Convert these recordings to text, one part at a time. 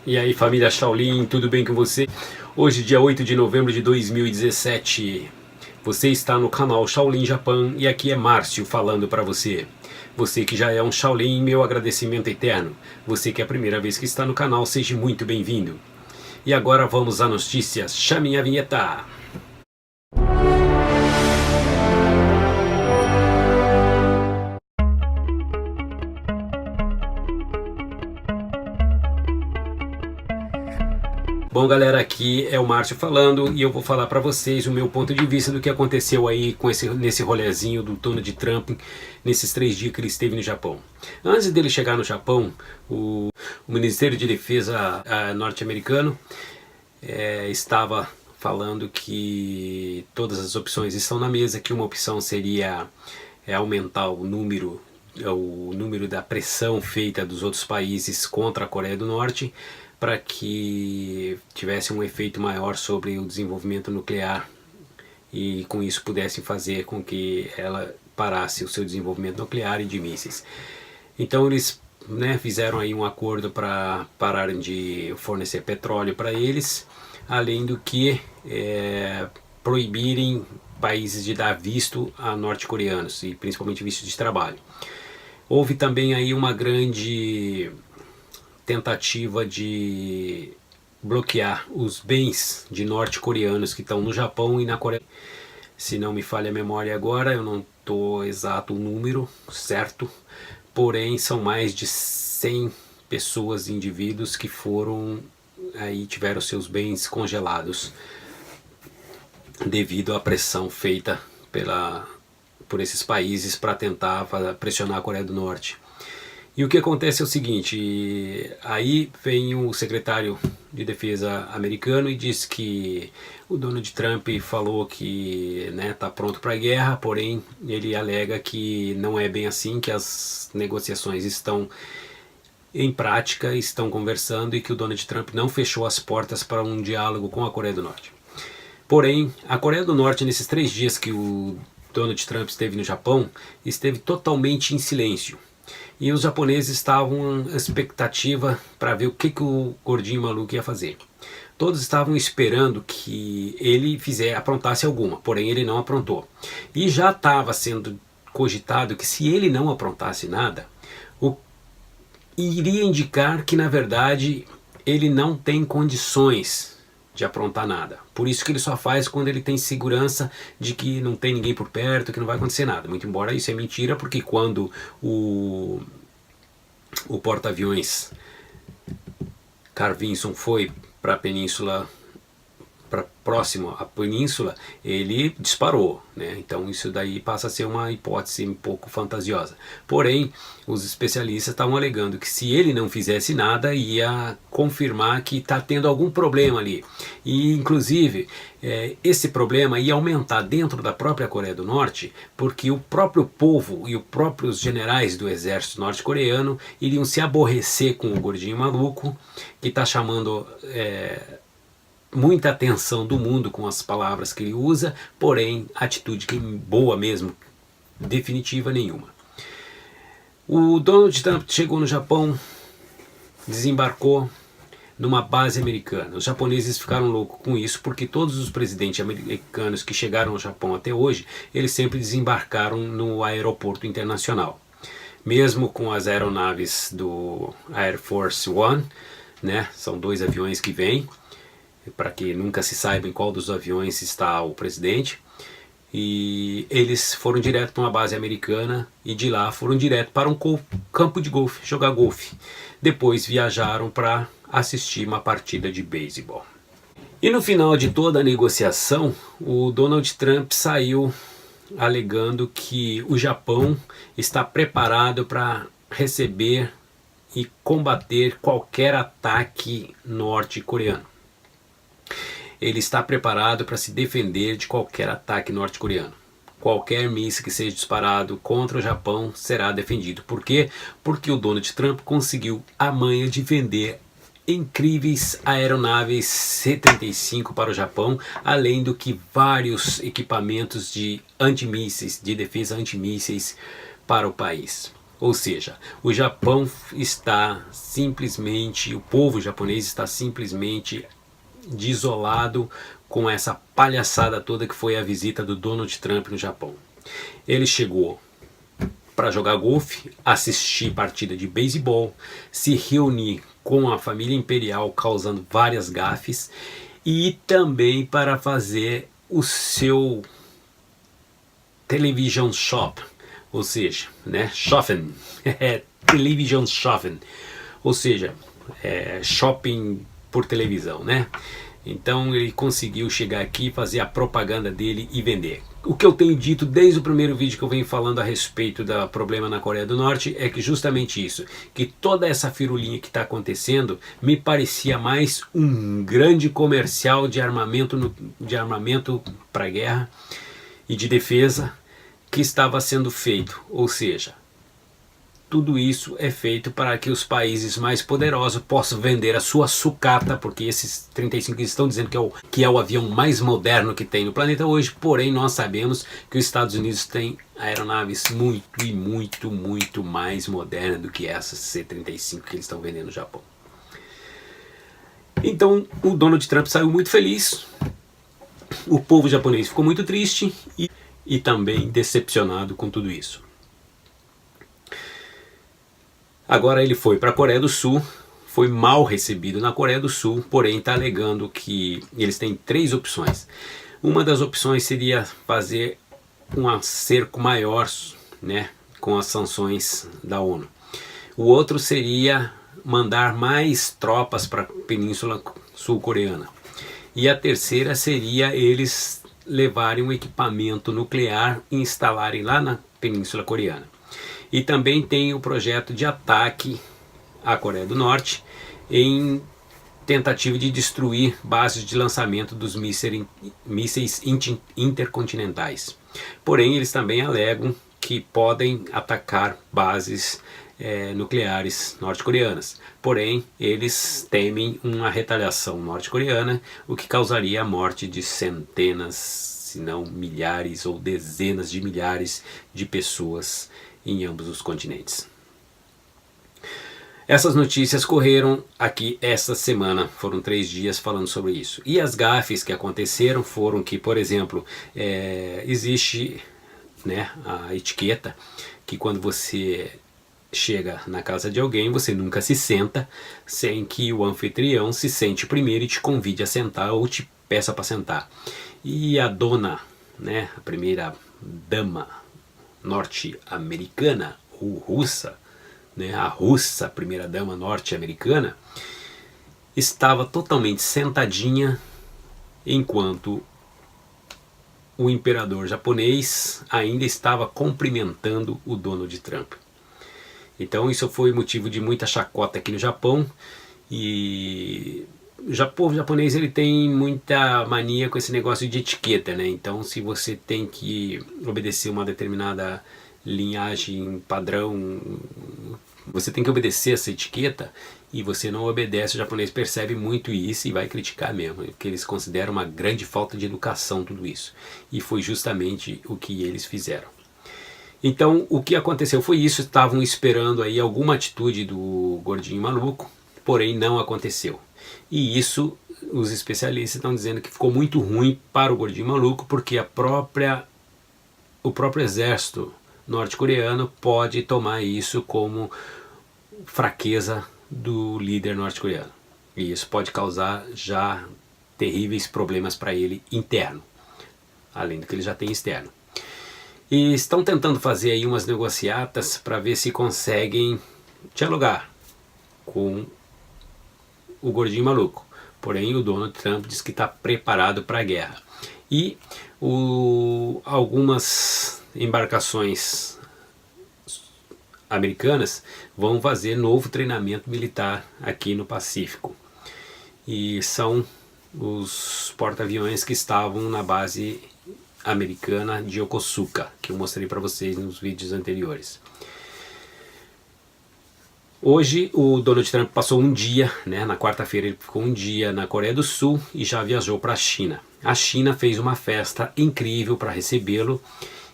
E aí, família Shaolin, tudo bem com você? Hoje, dia 8 de novembro de 2017, você está no canal Shaolin Japan e aqui é Márcio falando para você. Você que já é um Shaolin, meu agradecimento eterno. Você que é a primeira vez que está no canal, seja muito bem-vindo. E agora vamos às notícias. Chame a vinheta! Bom, galera, aqui é o Márcio falando e eu vou falar para vocês o meu ponto de vista do que aconteceu aí com nesse rolezinho do Donald Trump nesses 3 dias que ele esteve no Japão. Antes dele chegar no Japão, o Ministério de Defesa norte-americano estava falando que todas as opções estão na mesa, que uma opção seria aumentar o número da pressão feita dos outros países contra a Coreia do Norte, para que tivesse um efeito maior sobre o desenvolvimento nuclear e com isso pudesse fazer com que ela parasse o seu desenvolvimento nuclear e de mísseis. Então eles fizeram aí um acordo para pararem de fornecer petróleo para eles, além do que proibirem países de dar visto a norte-coreanos, e principalmente visto de trabalho. Houve também aí uma grande tentativa de bloquear os bens de norte-coreanos que estão no Japão e na Coreia. Se não me falha a memória agora, eu não estou exato o número certo, porém são mais de 100 pessoas, indivíduos que tiveram seus bens congelados devido à pressão feita por esses países para tentar pressionar a Coreia do Norte. E o que acontece é o seguinte, aí vem o secretário de defesa americano e diz que o Donald Trump falou que está pronto para a guerra, porém ele alega que não é bem assim, que as negociações estão em prática, estão conversando e que o Donald Trump não fechou as portas para um diálogo com a Coreia do Norte. Porém, a Coreia do Norte, nesses 3 dias que o Donald Trump esteve no Japão, esteve totalmente em silêncio. E os japoneses estavam à expectativa para ver o que o gordinho maluco ia fazer. Todos estavam esperando que ele aprontasse alguma, porém ele não aprontou. E já estava sendo cogitado que se ele não aprontasse nada, iria indicar que na verdade ele não tem condições de aprontar nada. Por isso que ele só faz quando ele tem segurança de que não tem ninguém por perto, que não vai acontecer nada. Muito embora isso é mentira, porque quando o porta-aviões Carl Vinson foi para a península, próximo à península, ele disparou, Então isso daí passa a ser uma hipótese um pouco fantasiosa. Porém, os especialistas estavam alegando que se ele não fizesse nada, ia confirmar que está tendo algum problema ali. E inclusive, esse problema ia aumentar dentro da própria Coreia do Norte, porque o próprio povo e os próprios generais do exército norte-coreano iriam se aborrecer com o gordinho maluco, que está chamando muita atenção do mundo com as palavras que ele usa, porém atitude boa mesmo, definitiva nenhuma. O Donald Trump chegou no Japão, desembarcou numa base americana. Os japoneses ficaram loucos com isso, porque todos os presidentes americanos que chegaram ao Japão até hoje, eles sempre desembarcaram no aeroporto internacional. Mesmo com as aeronaves do Air Force One, são 2 aviões que vêm, para que nunca se saiba em qual dos aviões está o presidente, e eles foram direto para uma base americana e de lá foram direto para um campo de golfe, jogar golfe. Depois viajaram para assistir uma partida de beisebol. E no final de toda a negociação, o Donald Trump saiu alegando que o Japão está preparado para receber e combater qualquer ataque norte-coreano. Ele está preparado para se defender de qualquer ataque norte-coreano. Qualquer míssil que seja disparado contra o Japão será defendido. Por quê? Porque o Donald Trump conseguiu a manha de vender incríveis aeronaves C-35 para o Japão, além do que vários equipamentos de antimísseis, de defesa antimísseis para o país. Ou seja, o Japão está simplesmente, o povo japonês está simplesmente desolado com essa palhaçada toda que foi a visita do Donald Trump no Japão. Ele chegou para jogar golfe, assistir partida de beisebol, se reunir com a família imperial causando várias gafes e também para fazer o seu television shop, ou seja, né, shopping, television shopping, ou seja, shopping por televisão, né? Então ele conseguiu chegar aqui, fazer a propaganda dele e vender. O que eu tenho dito desde o primeiro vídeo que eu venho falando a respeito do problema na Coreia do Norte é que justamente isso, que toda essa firulinha que está acontecendo me parecia mais um grande comercial de armamento para a guerra e de defesa que estava sendo feito, ou seja, tudo isso é feito para que os países mais poderosos possam vender a sua sucata, porque esses 35 estão dizendo que é o avião mais moderno que tem no planeta hoje, porém nós sabemos que os Estados Unidos têm aeronaves muito mais modernas do que essas C-35 que eles estão vendendo no Japão. Então o Donald Trump saiu muito feliz, o povo japonês ficou muito triste e também decepcionado com tudo isso. Agora ele foi para a Coreia do Sul, foi mal recebido na Coreia do Sul, porém está alegando que eles têm 3 opções. Uma das opções seria fazer um cerco maior, né, com as sanções da ONU. O outro seria mandar mais tropas para a Península Sul-Coreana. E a terceira seria eles levarem um equipamento nuclear e instalarem lá na Península Coreana. E também tem o projeto de ataque à Coreia do Norte em tentativa de destruir bases de lançamento dos mísseis intercontinentais. Porém, eles também alegam que podem atacar bases nucleares norte-coreanas. Porém, eles temem uma retaliação norte-coreana, o que causaria a morte de centenas, se não milhares ou dezenas de milhares de pessoas em ambos os continentes. Essas notícias correram aqui esta semana, foram 3 dias falando sobre isso. E as gafes que aconteceram foram que, por exemplo, existe, né, a etiqueta que quando você chega na casa de alguém, você nunca se senta sem que o anfitrião se sente primeiro e te convide a sentar ou te peça para sentar. E a dona, né, a primeira dama norte-americana ou russa, né, a russa primeira-dama norte-americana, estava totalmente sentadinha enquanto o imperador japonês ainda estava cumprimentando o Donald Trump. Então isso foi motivo de muita chacota aqui no Japão, e o povo japonês ele tem muita mania com esse negócio de etiqueta, né? Então se você tem que obedecer uma determinada linhagem padrão, você tem que obedecer essa etiqueta, e você não obedece, o japonês percebe muito isso e vai criticar mesmo, porque eles consideram uma grande falta de educação tudo isso. E foi justamente o que eles fizeram. Então o que aconteceu foi isso, estavam esperando aí alguma atitude do gordinho maluco, porém não aconteceu. E isso os especialistas estão dizendo que ficou muito ruim para o gordinho maluco, porque o próprio exército norte-coreano pode tomar isso como fraqueza do líder norte-coreano. E isso pode causar já terríveis problemas para ele interno, além do que ele já tem externo. E estão tentando fazer aí umas negociatas para ver se conseguem dialogar com o gordinho maluco. Porém, o Donald Trump diz que está preparado para a guerra. E algumas embarcações americanas vão fazer novo treinamento militar aqui no Pacífico. E são os porta-aviões que estavam na base americana de Yokosuka, que eu mostrei para vocês nos vídeos anteriores. Hoje o Donald Trump passou um dia, né, na quarta-feira ele ficou um dia na Coreia do Sul e já viajou para a China. A China fez uma festa incrível para recebê-lo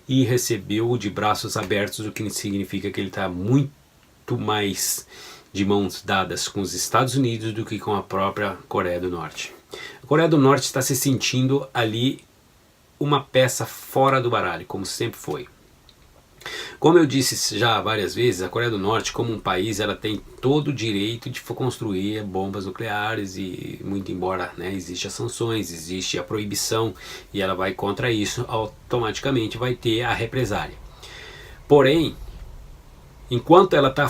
e recebeu de braços abertos, o que significa que ele está muito mais de mãos dadas com os Estados Unidos do que com a própria Coreia do Norte. A Coreia do Norte está se sentindo ali uma peça fora do baralho, como sempre foi. Como eu disse já várias vezes, a Coreia do Norte, como um país, ela tem todo o direito de construir bombas nucleares, e muito embora, né, existe as sanções, existe a proibição, e ela vai contra isso, automaticamente vai ter a represália. Porém, enquanto ela está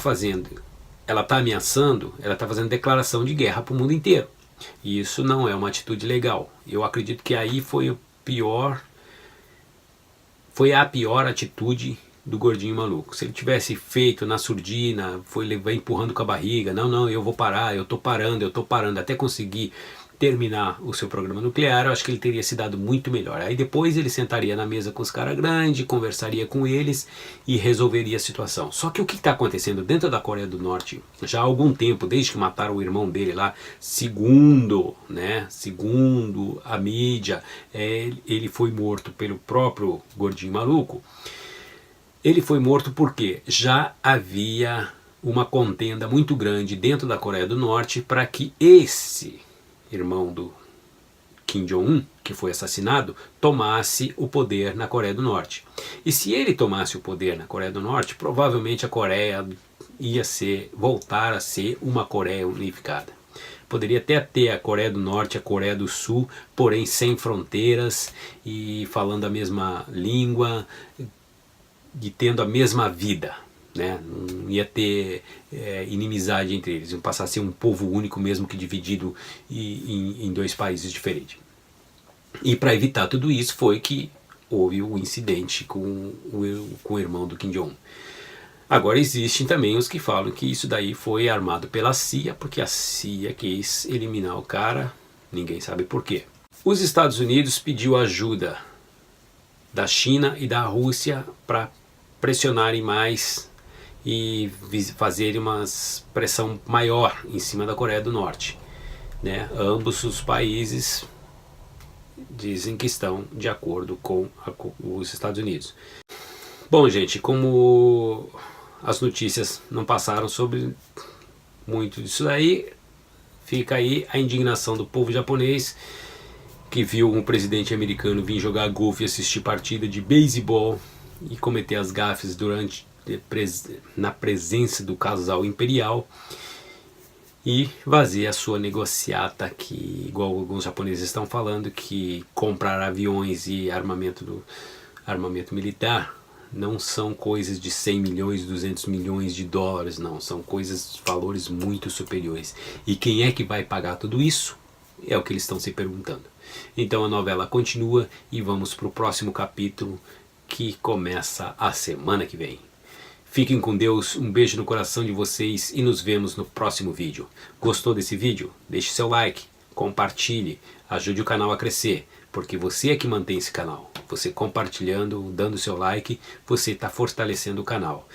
ameaçando, ela está fazendo declaração de guerra para o mundo inteiro. E isso não é uma atitude legal. Eu acredito que aí foi a pior atitude do gordinho maluco. Se ele tivesse feito na surdina, vai empurrando com a barriga, não, eu vou parar, eu tô parando, até conseguir terminar o seu programa nuclear, eu acho que ele teria se dado muito melhor. Aí depois ele sentaria na mesa com os caras grandes, conversaria com eles e resolveria a situação. Só que o que está acontecendo dentro da Coreia do Norte já há algum tempo, desde que mataram o irmão dele lá, segundo a mídia, ele foi morto pelo próprio gordinho maluco. Ele foi morto porque já havia uma contenda muito grande dentro da Coreia do Norte para que esse irmão do Kim Jong-un, que foi assassinado, tomasse o poder na Coreia do Norte. E se ele tomasse o poder na Coreia do Norte, provavelmente a Coreia ia voltar a ser uma Coreia unificada. Poderia até ter a Coreia do Norte e a Coreia do Sul, porém sem fronteiras e falando a mesma língua e tendo a mesma vida, né? Não ia ter inimizade entre eles, iam passar a ser um povo único, mesmo que dividido em dois países diferentes. E para evitar tudo isso foi que houve o incidente com o irmão do Kim Jong-un. Agora existem também os que falam que isso daí foi armado pela CIA, porque a CIA quis eliminar o cara, ninguém sabe por quê. Os Estados Unidos pediu ajuda da China e da Rússia para pressionarem mais e fazerem uma pressão maior em cima da Coreia do Norte, né? Ambos os países dizem que estão de acordo com os Estados Unidos. Bom, gente, como as notícias não passaram sobre muito disso daí, fica aí a indignação do povo japonês que viu um presidente americano vir jogar golfe e assistir partida de beisebol e cometer as gafes na presença do casal imperial e fazer a sua negociata, que, igual alguns japoneses estão falando, que comprar aviões e armamento militar não são coisas de 100 milhões, 200 milhões de dólares, não, são coisas, valores muito superiores. E quem é que vai pagar tudo isso? É o que eles estão se perguntando. Então a novela continua e vamos para o próximo capítulo, que começa a semana que vem. Fiquem com Deus, um beijo no coração de vocês e nos vemos no próximo vídeo. Gostou desse vídeo? Deixe seu like, compartilhe, ajude o canal a crescer, porque você é que mantém esse canal. Você compartilhando, dando seu like, você está fortalecendo o canal.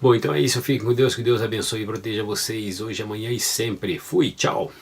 Bom, então é isso, fiquem com Deus, que Deus abençoe e proteja vocês hoje, amanhã e sempre. Fui, tchau!